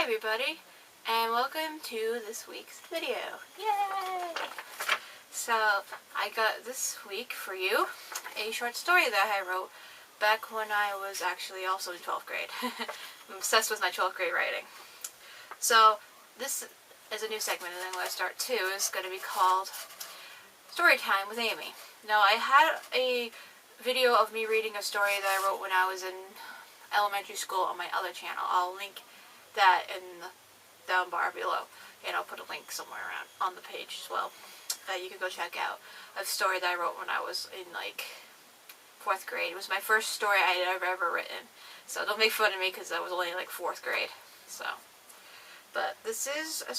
Hi everybody, and welcome to this week's video. Yay! So, I got this week for you a short story that I wrote back when I was actually also in 12th grade. I'm obsessed with my 12th grade writing. So, this is a new segment, and I'm going to start too. It's going to be called Story Time with Amy. Now, I had a video of me reading a story that I wrote when I was in elementary school on my other channel. I'll link that in the down bar below, and I'll put a link somewhere around on the page as well. You can go check out a story that I wrote when I was in like 4th grade. It was my first story I had ever written, so don't make fun of me because I was only like 4th grade. So, but this is a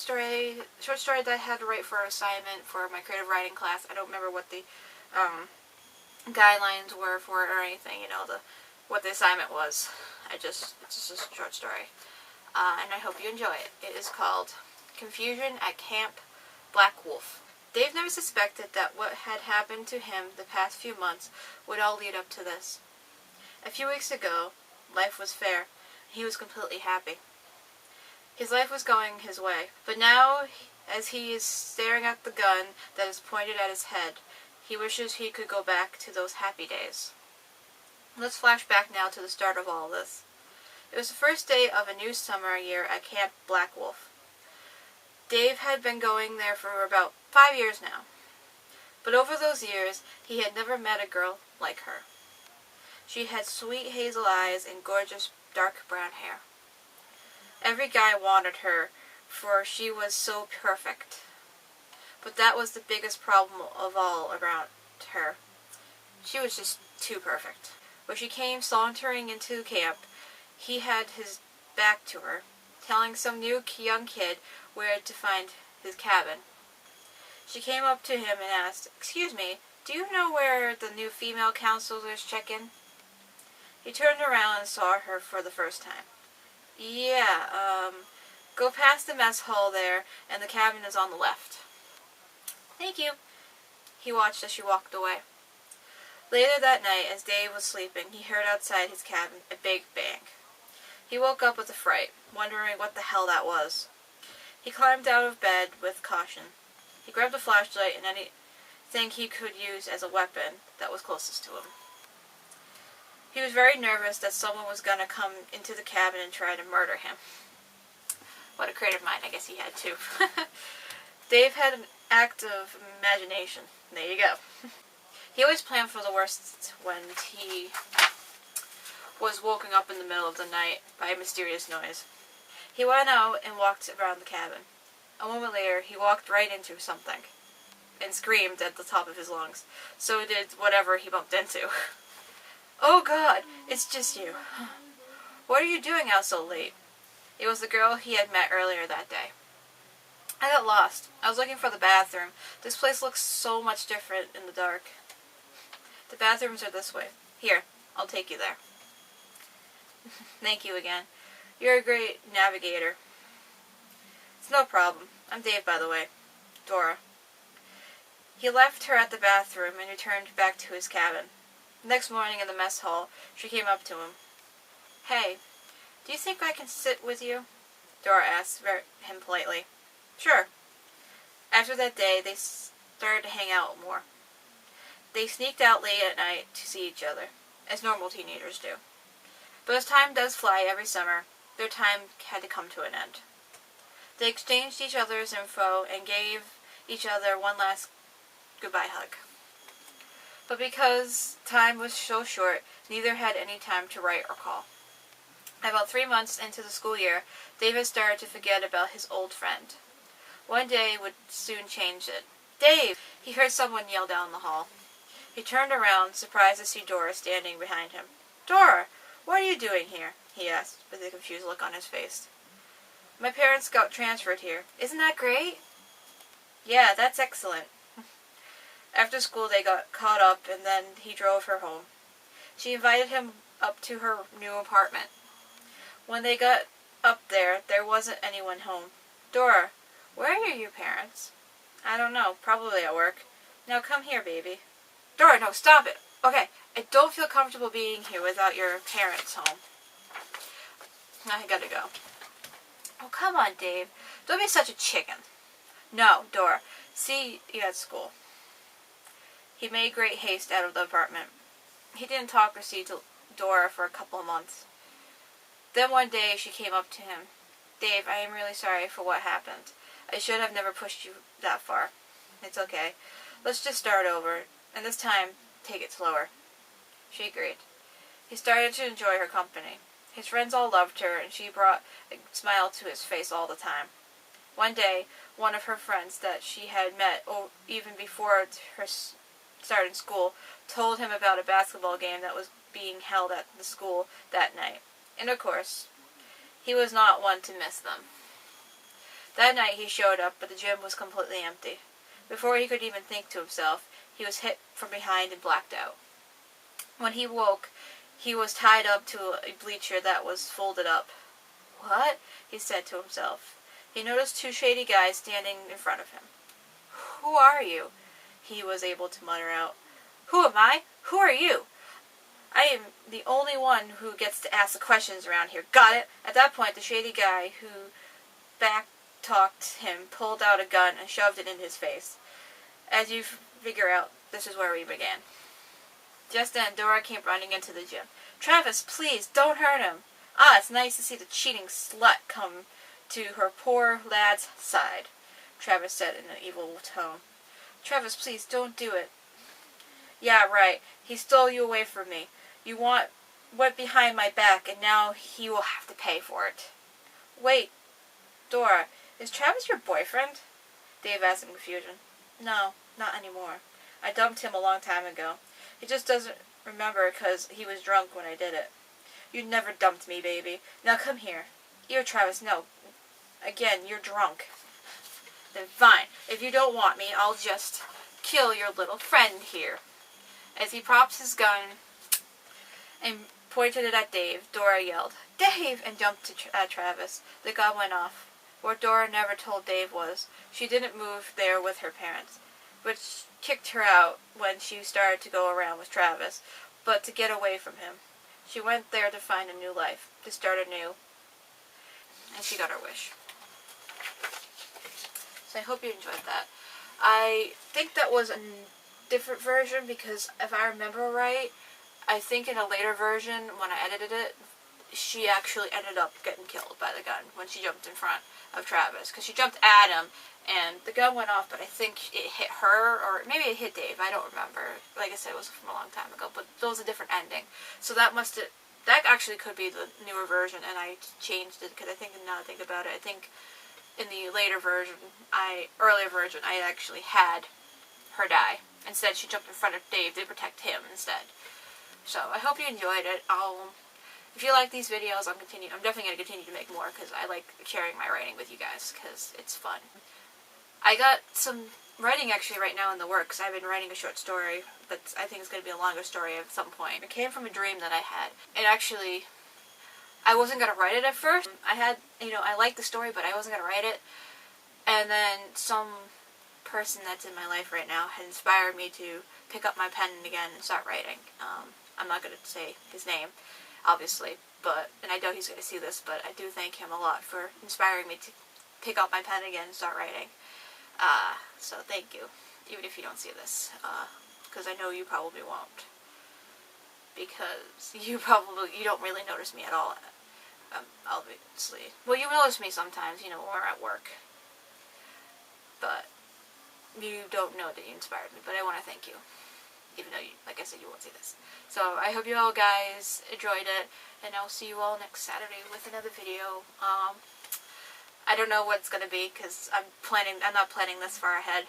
short story that I had to write for an assignment for my creative writing class. I don't remember what the guidelines were for it or anything. You know, what the assignment was. It's just a short story. And I hope you enjoy it. It is called Confusion at Camp Black Wolf. Dave never suspected that what had happened to him the past few months would all lead up to this. A few weeks ago, life was fair. He was completely happy. His life was going his way. But now, as he is staring at the gun that is pointed at his head, he wishes he could go back to those happy days. Let's flash back now to the start of all this. It was the first day of a new summer year at Camp Black Wolf. Dave had been going there for about 5 years now. But over those years, he had never met a girl like her. She had sweet hazel eyes and gorgeous dark brown hair. Every guy wanted her, for she was so perfect. But that was the biggest problem of all around her. She was just too perfect. When she came sauntering into camp, he had his back to her, telling some new young kid where to find his cabin. She came up to him and asked, "Excuse me, do you know where the new female counselors check in?" He turned around and saw her for the first time. "Yeah, go past the mess hall there, and the cabin is on the left." "Thank you." He watched as she walked away. Later that night, as Dave was sleeping, he heard outside his cabin a big bang. He woke up with a fright, wondering what the hell that was. He climbed out of bed with caution. He grabbed a flashlight and anything he could use as a weapon that was closest to him. He was very nervous that someone was going to come into the cabin and try to murder him. What a creative mind, I guess he had too. Dave had an active imagination. There you go. He always planned for the worst when he was woken up in the middle of the night by a mysterious noise. He went out and walked around the cabin. A moment later, he walked right into something and screamed at the top of his lungs. So did whatever he bumped into. "Oh God, it's just you. What are you doing out so late?" It was the girl he had met earlier that day. "I got lost. I was looking for the bathroom. This place looks so much different in the dark." "The bathrooms are this way. Here, I'll take you there." "Thank you again. You're a great navigator." "It's no problem. I'm Dave, by the way. Dora." He left her at the bathroom and returned back to his cabin. Next morning in the mess hall, she came up to him. "Hey, do you think I can sit with you?" Dora asked him politely. "Sure." After that day, they started to hang out more. They sneaked out late at night to see each other, as normal teenagers do. But as time does fly every summer, their time had to come to an end. They exchanged each other's info and gave each other one last goodbye hug. But because time was so short, neither had any time to write or call. About 3 months into the school year, David started to forget about his old friend. One day would soon change it. "Dave!" He heard someone yell down the hall. He turned around, surprised to see Dora standing behind him. "Dora! What are you doing here?" he asked, with a confused look on his face. "My parents got transferred here. Isn't that great?" "Yeah, that's excellent." After school they got caught up, and then he drove her home. She invited him up to her new apartment. When they got up there wasn't anyone home. "Dora, where are your parents?" "I don't know. Probably at work." "Now come here, baby." "Dora, no, stop it. Okay, I don't feel comfortable being here without your parents home." "I gotta go." "Oh, come on, Dave. Don't be such a chicken. No, Dora. See you at school. He made great haste out of the apartment. He didn't talk or see to Dora for a couple of months. Then one day she came up to him. Dave, I am really sorry for what happened. I should have never pushed you that far. It's okay. Let's just start over, and this time, take it slower. She agreed. He started to enjoy her company. His friends all loved her, and she brought a smile to his face all the time. One day, one of her friends that she had met even before her start in school told him about a basketball game that was being held at the school that night. And of course, he was not one to miss them. That night he showed up, but the gym was completely empty. Before he could even think to himself, he was hit from behind and blacked out. When he woke, he was tied up to a bleacher that was folded up. What? He said to himself. He noticed two shady guys standing in front of him. Who are you? He was able to mutter out. Who am I? Who are you? I am the only one who gets to ask the questions around here. Got it? At that point, the shady guy who back-talked him pulled out a gun and shoved it in his face. As you figure out, this is where we began. Just then, Dora came running into the gym. Travis, please, don't hurt him. Ah, it's nice to see the cheating slut come to her poor lad's side, Travis said in an evil tone. Travis, please, don't do it. Yeah, right. He stole you away from me. You went behind my back, and now he will have to pay for it. Wait, Dora, is Travis your boyfriend? Dave asked in confusion. No, not anymore. I dumped him a long time ago. He just doesn't remember because he was drunk when I did it. You never dumped me, baby. Now come here. Here, Travis, no. Again, you're drunk. Then fine. If you don't want me, I'll just kill your little friend here. As he propped his gun and pointed it at Dave, Dora yelled, Dave! And jumped at Travis. The gun went off. What Dora never told Dave was, she didn't move there with her parents, which kicked her out when she started to go around with Travis, but to get away from him. She went there to find a new life, to start anew, and she got her wish. So I hope you enjoyed that. I think that was a different version because if I remember right, I think in a later version, when I edited it, she actually ended up getting killed by the gun when she jumped in front of Travis. Because she jumped at him, and the gun went off, but I think it hit her, or maybe it hit Dave. I don't remember. Like I said, it was from a long time ago, but that was a different ending. So that actually could be the newer version, and I changed it, because I think, now that I think about it, I think in the later version, earlier version, I actually had her die. Instead, she jumped in front of Dave to protect him instead. So, I hope you enjoyed it. If you like these videos, I'm definitely going to continue to make more, because I like sharing my writing with you guys, because it's fun. I got some writing actually right now in the works. I've been writing a short story, but I think it's going to be a longer story at some point. It came from a dream that I had. It actually, I wasn't going to write it at first. I liked the story, but I wasn't going to write it. And then some person that's in my life right now had inspired me to pick up my pen again and start writing. I'm not going to say his name, obviously, and I know he's going to see this, but I do thank him a lot for inspiring me to pick up my pen again and start writing. So thank you, even if you don't see this, because I know you probably won't, because you don't really notice me at all, obviously. Well, you notice me sometimes, when we're at work, but you don't know that you inspired me, but I want to thank you, even though, like I said, you won't see this. So I hope you all guys enjoyed it, and I'll see you all next Saturday with another video. I don't know what it's going to be, because I'm not planning this far ahead.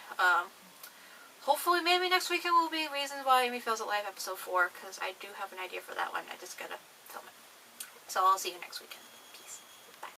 Hopefully, maybe next weekend will be Reasons Why Amy Fails at Life episode 4, because I do have an idea for that one. I just gotta film it. So I'll see you next weekend.